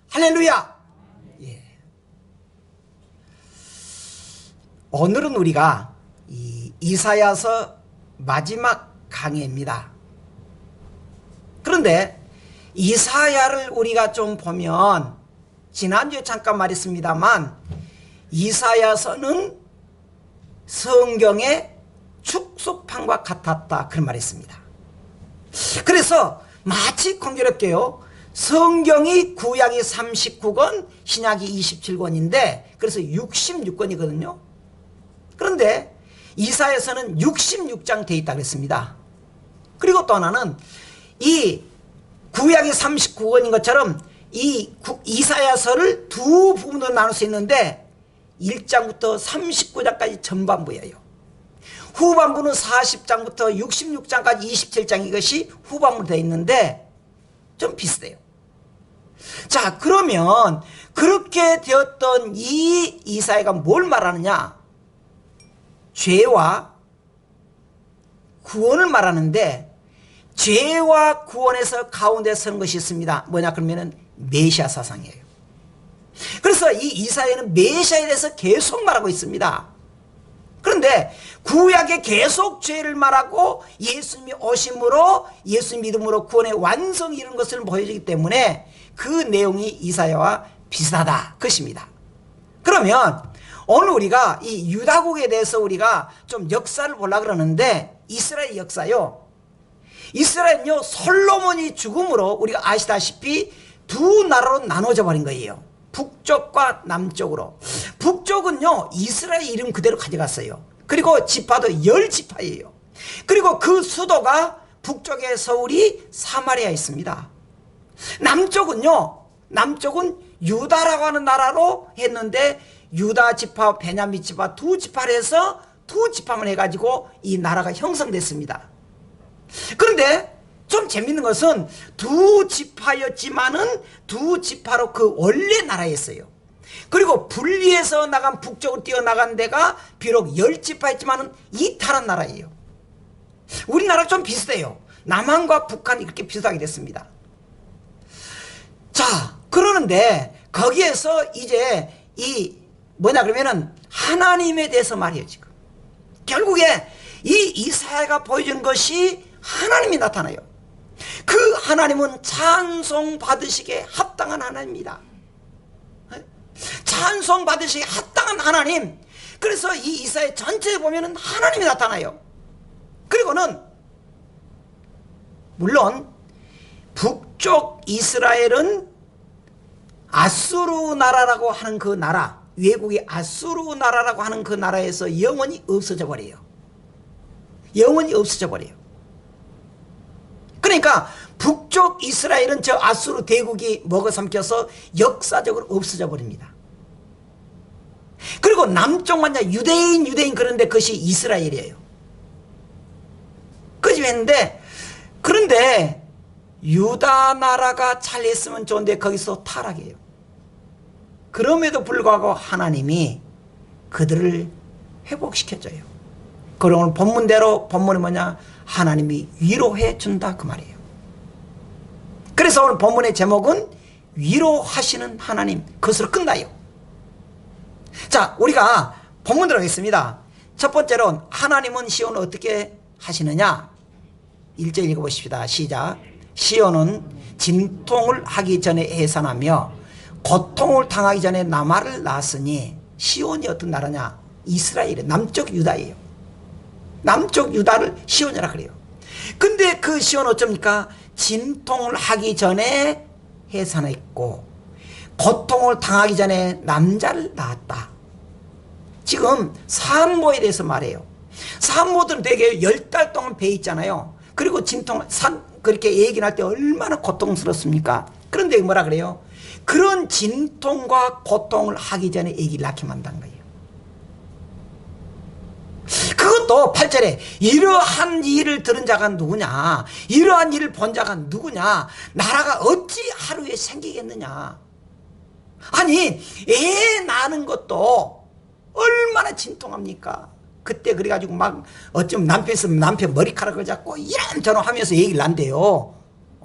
할렐루야. 예. 오늘은 우리가 이사야서 마지막 강해입니다. 그런데 이사야를 우리가 좀 보면 지난주에 잠깐 말했습니다만 이사야서는 성경의 축소판과 같았다 그런 말을 했습니다. 그래서 마치 공교롭게요, 성경이 구약이 39권 신약이 27권인데 그래서 66권이거든요. 그런데 이사야서는 66장 되어 있다고 했습니다. 그리고 또 하나는 이 구약이 39권인 것처럼 이 이사야서를 두 부분으로 나눌 수 있는데 1장부터 39장까지 전반부예요. 후반부는 40장부터 66장까지 27장 이것이 후반부로 되어 있는데 좀 비슷해요. 자, 그러면 그렇게 되었던 이 이사야가 뭘 말하느냐? 죄와 구원을 말하는데 죄와 구원에서 가운데 서는 것이 있습니다. 뭐냐 그러면은 메시아 사상이에요. 그래서 이 이사야는 메시아에 대해서 계속 말하고 있습니다. 그런데 구약에 계속 죄를 말하고 예수님이 오심으로 예수 믿음으로 구원의 완성이 이런 것을 보여주기 때문에 그 내용이 이사야와 비슷하다 것입니다. 그러면 오늘 우리가 이 유다국에 대해서 우리가 좀 역사를 보려고 그러는데 이스라엘 역사요. 이스라엘은요 솔로몬이 죽음으로 우리가 아시다시피 두 나라로 나눠져 버린 거예요. 북쪽과 남쪽으로. 북쪽은요 이스라엘 이름 그대로 가져갔어요. 그리고 지파도 10지파예요. 그리고 그 수도가 북쪽의 서울이 사마리아에 있습니다. 남쪽은 유다라고 하는 나라로 했는데 유다 지파, 베냐민 지파 두 지파를 해서 두 지파만 해가지고 이 나라가 형성됐습니다. 그런데 좀 재밌는 것은 두 지파였지만은 두 지파로 그 원래 나라였어요. 그리고 분리해서 나간 북쪽으로 뛰어나간 데가 비록 10지파였지만은 이탈한 나라예요. 우리나라 좀 비슷해요. 남한과 북한이 그렇게 비슷하게 됐습니다. 자, 그러는데 거기에서 이제 이 뭐냐 그러면은 하나님에 대해서 말해요. 지금 결국에 이 이사야가 보여준 것이 하나님이 나타나요. 그 하나님은 찬송 받으시기에 합당한 하나님입니다. 찬송 받으시기에 합당한 하나님. 그래서 이 이사야 전체에 보면은 하나님이 나타나요. 그리고는 물론 북쪽 이스라엘은 아수르 나라라고 하는 그 나라, 외국의 아수르 나라라고 하는 그 나라에서 영원히 없어져 버려요. 영원히 없어져 버려요. 그러니까 북쪽 이스라엘은 저 아수르 대국이 먹어삼켜서 역사적으로 없어져 버립니다. 그리고 남쪽만요 유대인 그런데 그것이 이스라엘이에요. 그 집에 했는데 그런데 유다 나라가 잘했으면 좋은데 거기서 타락해요. 그럼에도 불구하고 하나님이 그들을 회복시켜줘요. 그럼 오늘 본문대로 본문이 뭐냐? 하나님이 위로해 준다 그 말이에요. 그래서 오늘 본문의 제목은 위로하시는 하나님, 그것으로 끝나요. 자, 우리가 본문 들어가겠습니다. 첫 번째로 하나님은 시온을 어떻게 하시느냐? 1절 읽어보십시다. 시작. 시온은 진통을 하기 전에 해산하며 고통을 당하기 전에 남아를 낳았으니 시온이 어떤 나라냐? 이스라엘의 남쪽 유다예요. 남쪽 유다를 시온이라 그래요. 근데 그 시온은 어쩝니까? 진통을 하기 전에 해산했고 고통을 당하기 전에 남자를 낳았다. 지금 산모에 대해서 말해요. 산모들은 되게 10달 동안 배 있잖아요. 그리고 그렇게 얘기할 때 얼마나 고통스럽습니까? 그런데 뭐라 그래요? 그런 진통과 고통을 하기 전에 아기를 낳게 만든 거예요. 그것도 8절에 이러한 일을 들은 자가 누구냐? 이러한 일을 본 자가 누구냐? 나라가 어찌 하루에 생기겠느냐? 아니 애 낳는 것도 얼마나 진통합니까? 그때 그래가지고 막 어쩜 남편 있으면 남편 머리카락을 잡고 이런저런 하면서 얘기를 한대요.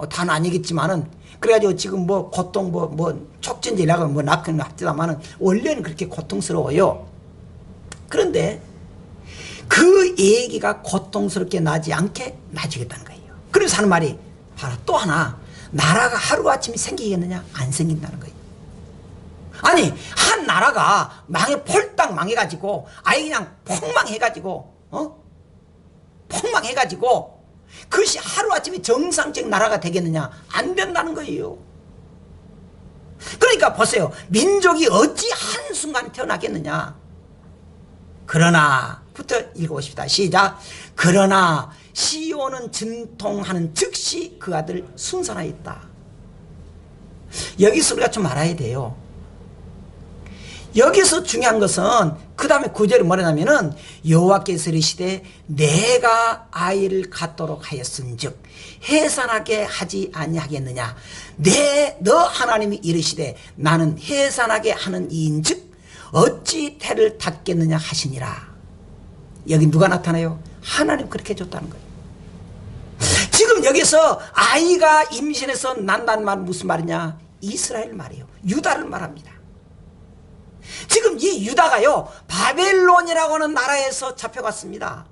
다는 아니겠지만은 그래가지고 지금 뭐 고통 뭐 촉진제라고 뭐 낳기는 합니다만은 원래는 그렇게 고통스러워요. 그런데 그 얘기가 고통스럽게 나지 않게 놔주겠다는 거예요. 그래서 하는 말이 바로 또 하나, 나라가 하루아침에 생기겠느냐? 안 생긴다는 거예요. 아니 한 나라가 폴딱 망해가지고 아예 그냥 폭망해가지고 폭망해가지고 그것이 하루아침에 정상적 나라가 되겠느냐? 안 된다는 거예요. 그러니까 보세요. 민족이 어찌 한순간에 태어나겠느냐? 그러나부터 읽어보십시다. 시작. 그러나 시온은 진통하는 즉시 그 아들 순산하였다. 여기서 우리가 좀 알아야 돼요. 여기서 중요한 것은 그 다음에 구절이 뭐냐면은 여호와께서 이르시되 내가 아이를 갖도록 하였은즉 해산하게 하지 아니하겠느냐. 너 하나님이 이르시되 나는 해산하게 하는 이인즉 어찌 태를 닫겠느냐 하시니라. 여기 누가 나타나요? 하나님 그렇게 해줬다는 거예요. 지금 여기서 아이가 임신해서 난다는 말은 무슨 말이냐? 이스라엘 말이에요. 유다를 말합니다. 지금 이 유다가요 바벨론이라고 하는 나라에서 잡혀갔습니다.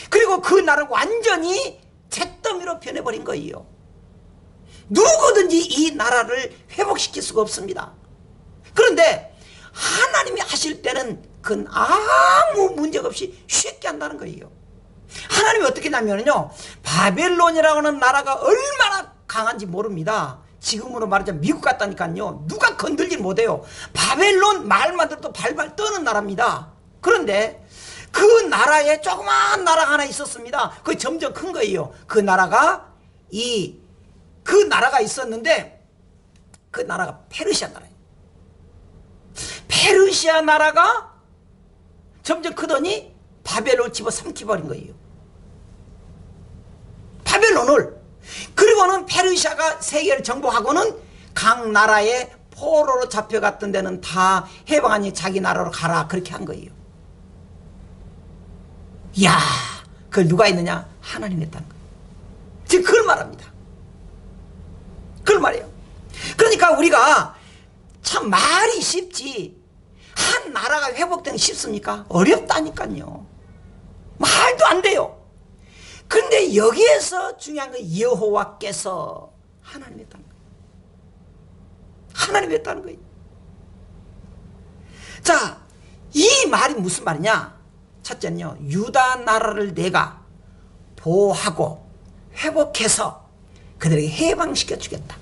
그리고 그 나라를 완전히 잿더미로 변해버린 거예요. 누구든지 이 나라를 회복시킬 수가 없습니다. 그런데 하나님이 하실 때는 그건 아무 문제가 없이 쉽게 한다는 거예요. 하나님이 어떻게 하냐면요, 바벨론이라고 하는 나라가 얼마나 강한지 모릅니다. 지금으로 말하자면 미국 같다니까요. 누가 건들지 못해요. 바벨론 말만 들어도 발발 떠는 나라입니다. 그런데 그 나라에 조그마한 나라가 하나 있었습니다. 그게 점점 큰 거예요. 그 나라가 있었는데 그 나라가 페르시아 나라예요. 페르시아 나라가 점점 크더니 바벨론을 집어삼켜버린 거예요. 바벨론을. 그리고는 페르시아가 세계를 정복하고는 각 나라에 포로로 잡혀갔던 데는 다 해방하니 자기 나라로 가라 그렇게 한 거예요. 이야, 그걸 누가 했느냐? 하나님이 했다는 거예요. 지금 그걸 말합니다. 그걸 말해요. 그러니까 우리가 참 말이 쉽지 한 나라가 회복되는 게 쉽습니까? 어렵다니까요. 말도 안 돼요. 그런데 여기에서 중요한 건 여호와께서 하나님 했다는 거예요. 하나님 했다는 거예요. 자, 이 말이 무슨 말이냐? 첫째는요, 유다 나라를 내가 보호하고 회복해서 그들에게 해방시켜 주겠다.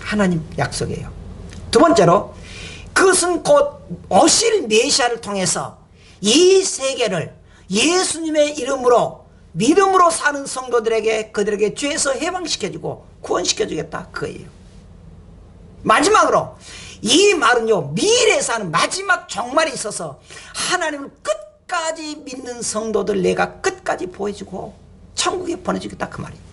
하나님 약속이에요. 두 번째로 그것은 곧 오실 메시아를 통해서 이 세계를 예수님의 이름으로 믿음으로 사는 성도들에게 그들에게 죄에서 해방시켜주고 구원시켜주겠다 그거예요. 마지막으로 이 말은요 미래에 사는 마지막 종말이 있어서 하나님을 끝까지 믿는 성도들 내가 끝까지 보여주고 천국에 보내주겠다 그 말이에요.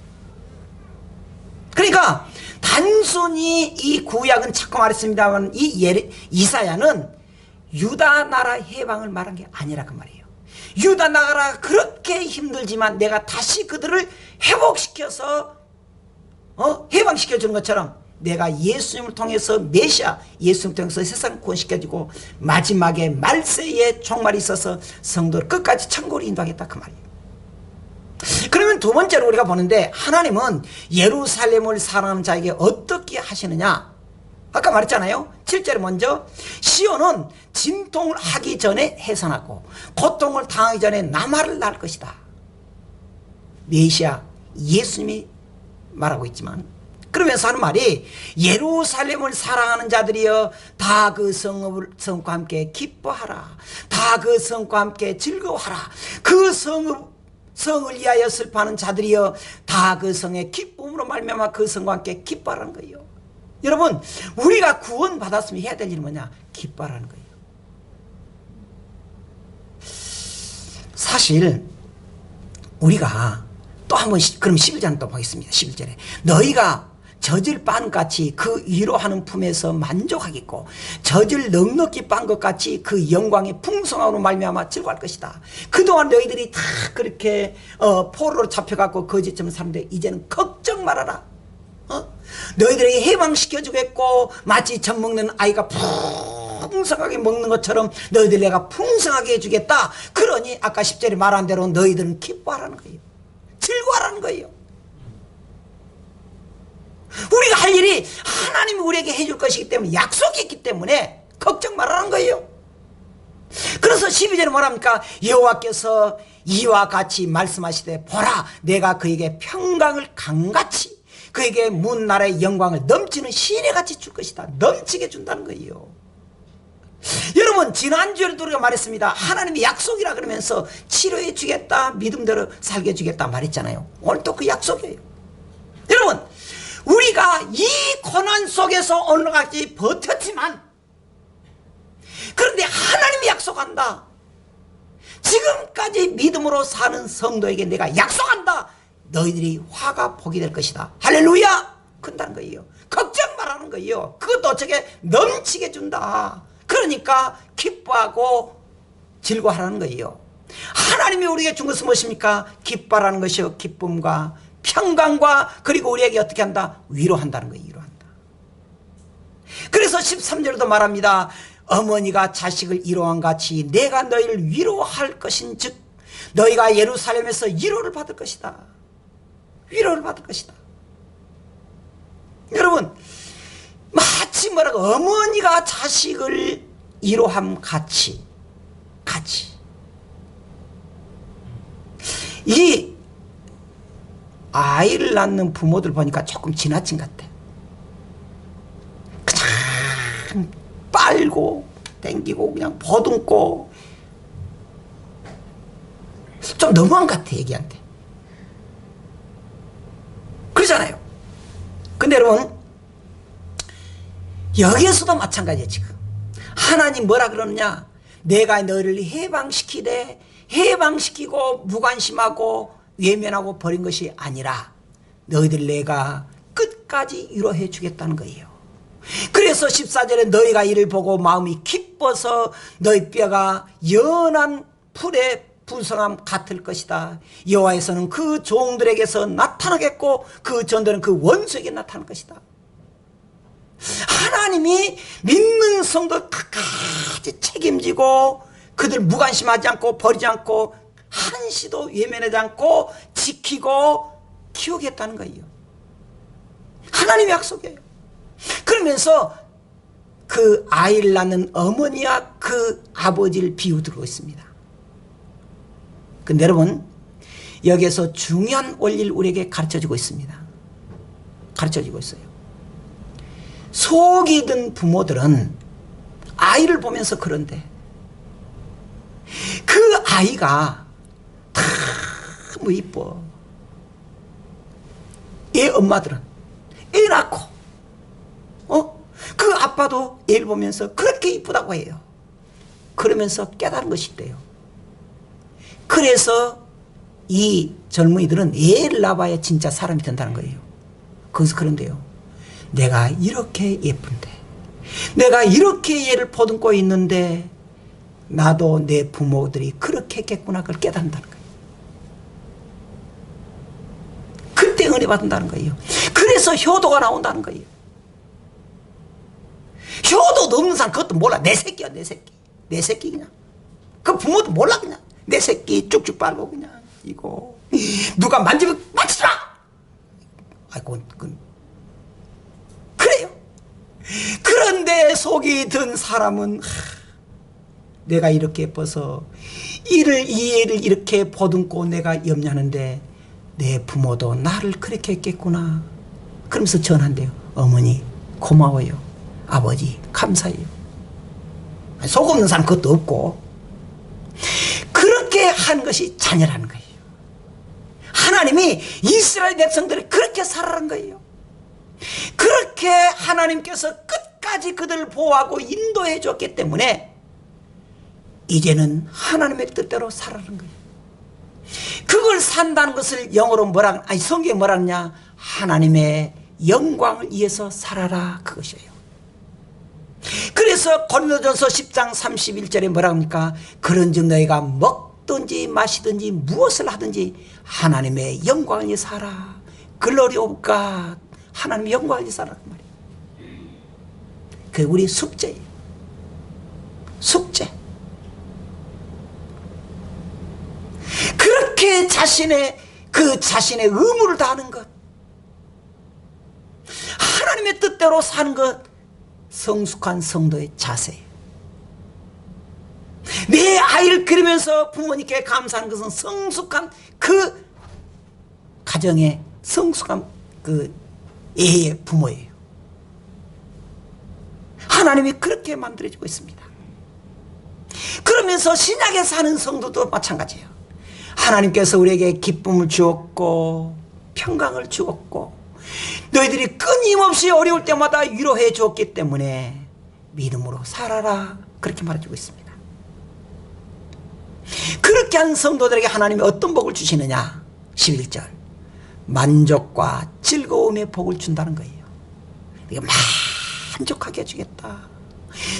그러니까 단순히 이 구약은 자꾸 말했습니다만 이 이사야는 유다 나라 해방을 말한 게 아니라 그 말이에요. 유다 나라가 그렇게 힘들지만 내가 다시 그들을 회복시켜서 해방시켜 주는 것처럼 내가 예수님을 통해서 메시아 예수님을 통해서 세상 구원시켜주고 마지막에 말세에 종말이 있어서 성도를 끝까지 천국으로 인도하겠다 그 말이에요. 그러면 두 번째로 우리가 보는데 하나님은 예루살렘을 사랑하는 자에게 어떻게 하시느냐? 아까 말했잖아요. 7절에 먼저 시온은 진통을 하기 전에 해산하고 고통을 당하기 전에 남아를 낳을 것이다. 메시아 예수님이 말하고 있지만 그러면서 하는 말이 예루살렘을 사랑하는 자들이여 다 그 성과 함께 기뻐하라. 다 그 성과 함께 즐거워하라. 그 성을 위하여 슬퍼하는 자들이여 다 그 성의 기쁨으로 말미암아 그 성과 함께 기뻐하라는 거예요. 여러분 우리가 구원받았으면 해야 될 일은 뭐냐? 기뻐하라는 거예요. 사실 우리가 또 한번 그럼 11절 또 보겠습니다. 11절에 너희가 젖을 빤 같이 그 위로하는 품에서 만족하겠고 젖을 넉넉히 빤 것 같이 그 영광의 풍성함으로 말미암아 즐거워할 것이다. 그동안 너희들이 다 그렇게 포로로 잡혀갖고 거짓처럼 사는데 이제는 걱정 말아라. 너희들에게 해방시켜주겠고 마치 젖 먹는 아이가 풍성하게 먹는 것처럼 너희들 내가 풍성하게 해주겠다. 그러니 아까 10절에 말한 대로 너희들은 기뻐하라는 거예요. 즐거워하라는 거예요. 우리가 할 일이 하나님이 우리에게 해줄 것이기 때문에 약속했기 때문에 걱정 말라는 거예요. 그래서 12절에 뭐랍니까? 여호와께서 이와 같이 말씀하시되 보라 내가 그에게 평강을 강같이 그에게 문 나라의 영광을 넘치는 시내같이 줄 것이다. 넘치게 준다는 거예요. 여러분 지난주에도 우리가 말했습니다. 하나님이 약속이라 그러면서 치료해 주겠다 믿음대로 살게 해주겠다 말했잖아요. 오늘 또 그 약속이에요. 여러분 우리가 이 고난 속에서 오늘까지 버텼지만 그런데 하나님이 약속한다. 지금까지 믿음으로 사는 성도에게 내가 약속한다. 너희들이 화가 복이 될 것이다. 할렐루야! 큰다는 거예요. 걱정 말라는 거예요. 그것도 어떻게 넘치게 준다. 그러니까 기뻐하고 즐거워하라는 거예요. 하나님이 우리에게 준 것은 무엇입니까? 기뻐하라는 것이요. 기쁨과 평강과 그리고 우리에게 어떻게 한다? 위로한다는 거예요. 위로한다. 그래서 13절에도 말합니다. 어머니가 자식을 위로한 같이 내가 너희를 위로할 것인즉 너희가 예루살렘에서 위로를 받을 것이다. 위로를 받을 것이다. 여러분 마치 뭐라고 어머니가 자식을 위로함 같이 이 아이를 낳는 부모들 보니까 조금 지나친 것 같아. 그냥 빨고 땡기고 그냥 보듬고 좀 너무한 것 같아 애기한테. 그러잖아요. 근데 여러분 여기에서도 마찬가지예요. 지금 하나님 뭐라 그러느냐? 내가 너희를 해방시키고 무관심하고 외면하고 버린 것이 아니라 너희들 내가 끝까지 위로해 주겠다는 거예요. 그래서 14절에 너희가 이를 보고 마음이 기뻐서 너희 뼈가 연한 풀의 부성함 같을 것이다. 여호와에서는 그 종들에게서 나타나겠고 그 전들은 그 원수에게 나타날 것이다. 하나님이 믿는 성도 끝까지 책임지고 그들 무관심하지 않고 버리지 않고 한시도 외면하지 않고 지키고 키우겠다는 거예요. 하나님의 약속이에요. 그러면서 그 아이를 낳는 어머니와 그 아버지를 비유들고 있습니다. 근데 여러분 여기에서 중요한 원리를 우리에게 가르쳐주고 있습니다. 가르쳐주고 있어요. 속이 든 부모들은 아이를 보면서 그런데 그 아이가 너무 이뻐. 애 엄마들은 애 낳고 그 아빠도 애를 보면서 그렇게 이쁘다고 해요. 그러면서 깨달은 것이 있대요. 그래서 이 젊은이들은 애를 낳아야 진짜 사람이 된다는 거예요. 거기서 그런데요. 내가 이렇게 예쁜데 내가 이렇게 얘를 보듬고 있는데 나도 내 부모들이 그렇게 했겠구나 그걸 깨닫는다는 거예요. 그때 은혜 받는다는 거예요. 그래서 효도가 나온다는 거예요. 효도도 없는 사람 그것도 몰라. 내 새끼야 내 새끼. 내 새끼 그냥. 그 부모도 몰라 그냥. 내 새끼 쭉쭉 빨고 그냥 이거 누가 만지면 만지지 마. 아이고 그래요. 그런데 속이 든 사람은 내가 이렇게 예뻐서 이 애를 이렇게 보듬고 내가 염려하는데 내 부모도 나를 그렇게 했겠구나. 그러면서 전한대요. 어머니 고마워요. 아버지 감사해요. 속 없는 사람 그것도 없고 그렇게 한 것이 자녀라는 거예요. 하나님이 이스라엘 백성들을 그렇게 살아라는 거예요. 그렇게 하나님께서 끝까지 그들을 보호하고 인도해 줬기 때문에 이제는 하나님의 뜻대로 살아라는 거예요. 그걸 산다는 것을 영어로 성경에 뭐라 하냐? 하나님의 영광을 위해서 살아라, 그것이에요. 그래서 고린도전서 10장 31절에 뭐라 합니까? 그런즉 너희가 먹든지 마시든지 무엇을 하든지 하나님의 영광을 위해 살아. 글로리 오브 갓. 하나님의 영광을 위해 살아, 그 말이에요. 그게 우리 숙제예요. 숙제. 그렇게 자신의 의무를 다하는 것, 하나님의 뜻대로 사는 것, 성숙한 성도의 자세예요. 내 아이를 기르면서 부모님께 감사하는 것은 성숙한 그 가정의 성숙한 그 애의 부모예요. 하나님이 그렇게 만들어지고 있습니다. 그러면서 신약에 사는 성도도 마찬가지예요. 하나님께서 우리에게 기쁨을 주었고 평강을 주었고 너희들이 끊임없이 어려울 때마다 위로해 주었기 때문에 믿음으로 살아라, 그렇게 말해주고 있습니다. 그렇게 한 성도들에게 하나님이 어떤 복을 주시느냐? 11절 만족과 즐거움의 복을 준다는 거예요. 네가 만족하게 해주겠다.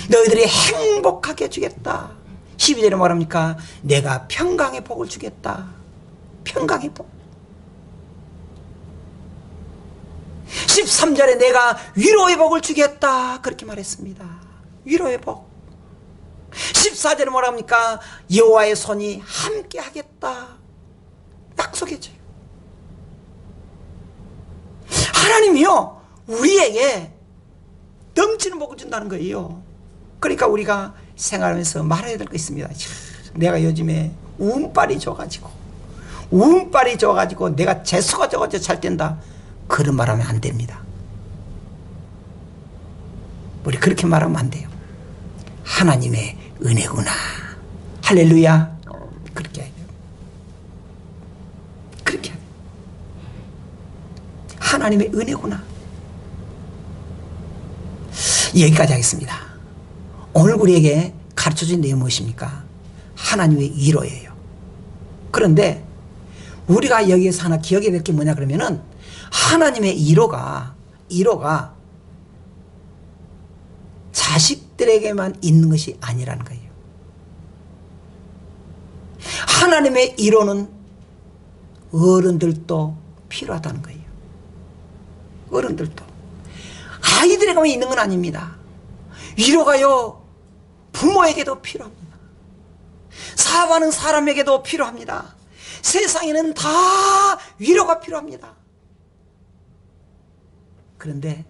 너희들이 행복하게 해주겠다. 12절에 뭐랍니까? 내가 평강의 복을 주겠다. 평강의 복. 13절에 내가 위로의 복을 주겠다, 그렇게 말했습니다. 위로의 복. 14절에 뭐랍니까? 여호와의 손이 함께 하겠다, 약속해줘요. 하나님이요 우리에게 넘치는 복을 준다는 거예요. 그러니까 우리가 생활하면서 말해야 될 거 있습니다. 내가 요즘에 운빨이 져가지고 내가 재수가 져가지고 잘 된다, 그런 말하면 안 됩니다. 우리 그렇게 말하면 안 돼요. 하나님의 은혜구나, 할렐루야, 그렇게 해야 돼요. 그렇게 해야 돼요. 하나님의 은혜구나. 여기까지 하겠습니다. 오늘 우리에게 가르쳐준 내용이 무엇입니까? 하나님의 위로예요. 그런데 우리가 여기에서 하나 기억해야 될 게 뭐냐 그러면은, 하나님의 위로가 자식들에게만 있는 것이 아니라는 거예요. 하나님의 위로는 어른들도 필요하다는 거예요. 어른들도. 아이들에게만 있는 건 아닙니다. 위로가요 부모에게도 필요합니다. 사업하는 사람에게도 필요합니다. 세상에는 다 위로가 필요합니다. 그런데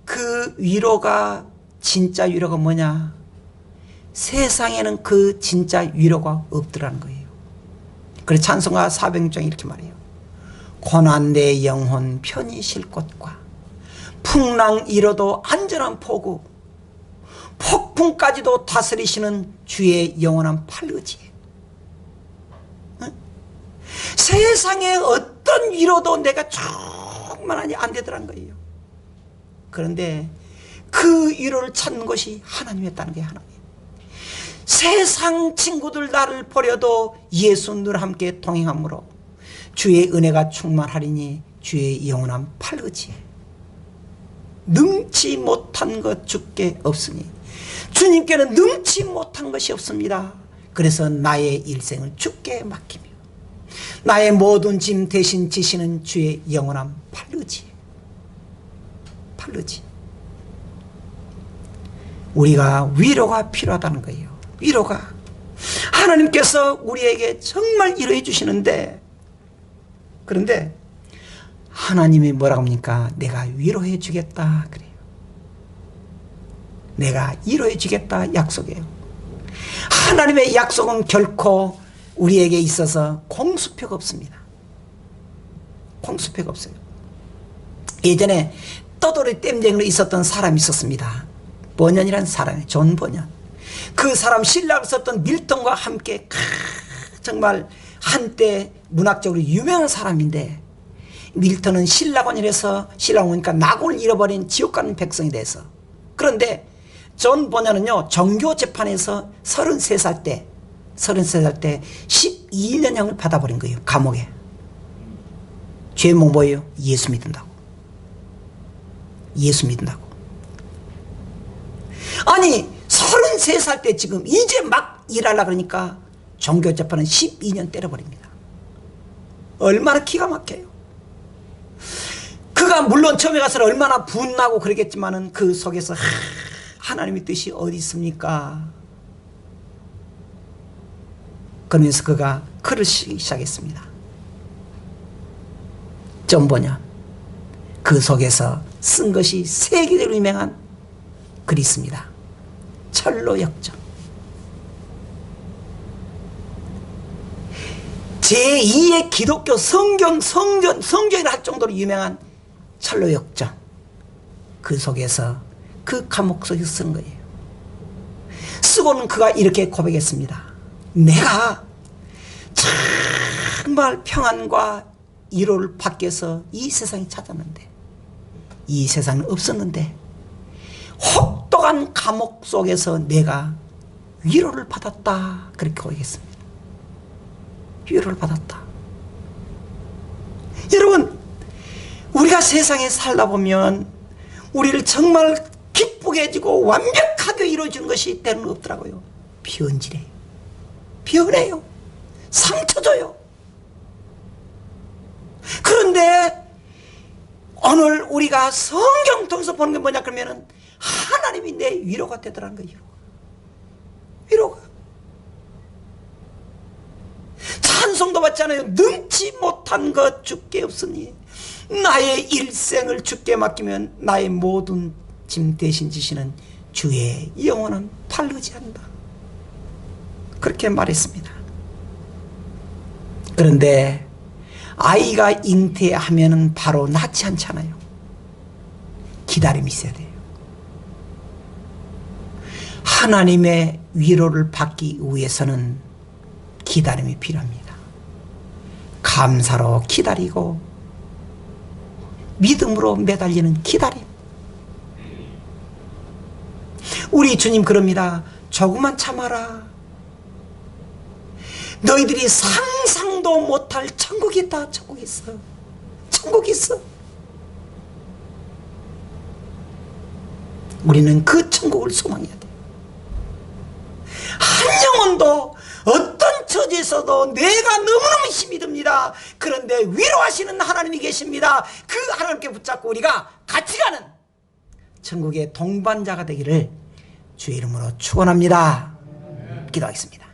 그 위로가, 진짜 위로가 뭐냐? 세상에는 그 진짜 위로가 없더라는 거예요. 그래서 찬송가 400장에 이렇게 말해요. 고난 내 영혼 편히 쉴 곳과 풍랑 이뤄도 안전한 포구, 폭풍까지도 다스리시는 주의 영원한 팔의지. 응? 세상에 어떤 위로도 내가 정말 안 되더란 거예요. 그런데 그 위로를 찾는 것이 하나님이었다는 게 하나님. 세상 친구들 나를 버려도 예수 늘 함께 동행함으로 주의 은혜가 충만하리니 주의 영원한 팔의지. 능치 못한 것 주께 없으니 주님께는 능치 못한 것이 없습니다. 그래서 나의 일생을 주께 맡기며 나의 모든 짐 대신 지시는 주의 영원한 팔의지. 팔의지. 우리가 위로가 필요하다는 거예요. 위로가. 하나님께서 우리에게 정말 위로해 주시는데, 그런데 하나님이 뭐라고 합니까? 내가 위로해 주겠다 그래요. 내가 위로해 주겠다 약속해요. 하나님의 약속은 결코 우리에게 있어서 공수표가 없습니다. 공수표가 없어요. 예전에 떠돌이 댐쟁이로 있었던 사람이 있었습니다. 버년이라는 사람이, 존 버년. 그 사람 신락을 썼던 밀턴과 함께 정말 한때 문학적으로 유명한 사람인데, 밀턴은 신라곤이라서 신라곤이니까 낙원을 잃어버린 지옥 가는 백성이 돼서. 그런데 존 버년은요 정교 재판에서 33살 때 12년형을 받아버린 거예요. 감옥에. 죄목 뭐예요? 예수 믿는다고. 예수 믿는다고. 아니 33살 때 지금 이제 막 일하려고 그러니까 종교재판은 12년 때려버립니다. 얼마나 기가 막혀요. 그가 물론 처음에 가서는 얼마나 분나고 그러겠지만은 그 속에서 하나님의 뜻이 어디 있습니까? 그러면서 그가 글을 쓰기 시작했습니다. 좀 보냐, 그 속에서 쓴 것이 세계적으로 유명한 글이 있습니다. 철로역정. 제2의 기독교 성전이라 할 정도로 유명한 철로역정. 그 속에서 그 감옥 속에서 쓴 거예요. 쓰고는 그가 이렇게 고백했습니다. 내가 정말 평안과 위로를 받기 위해서 이 세상에 찾았는데, 이 세상은 없었는데 혹독한 감옥 속에서 내가 위로를 받았다. 그렇게 고백했습니다. 위로를 받았다. 여러분, 우리가 세상에 살다 보면 우리를 정말 기쁘게 해주고 완벽하게 이루어주는 것이 때로는 없더라고요. 변질해요. 변해요. 상처 줘요. 그런데 오늘 우리가 성경 통해서 보는 게 뭐냐 그러면은 하나님이 내 위로가 되더라는 거예요. 위로가. 찬송도 받잖아요. 능치 못한 것 주께 없으니 나의 일생을 주께 맡기면 나의 모든 짐 대신 지시는 주의 영원한 팔 의지한다. 그렇게 말했습니다. 그런데 아이가 잉태하면은 바로 낳지 않잖아요. 기다림이 있어야 돼요. 하나님의 위로를 받기 위해서는 기다림이 필요합니다. 감사로 기다리고 믿음으로 매달리는 기다림. 우리 주님 그럽니다. 조금만 참아라. 너희들이 상상도 못할 천국이 있다. 천국이 있어. 천국이 있어. 우리는 그 천국을 소망해야 돼. 한 영혼도 어떤 처지에서도 내가 너무너무 힘이 듭니다. 그런데 위로하시는 하나님이 계십니다. 그 하나님께 붙잡고 우리가 같이 가는 천국의 동반자가 되기를 주의 이름으로 축원합니다. 기도하겠습니다.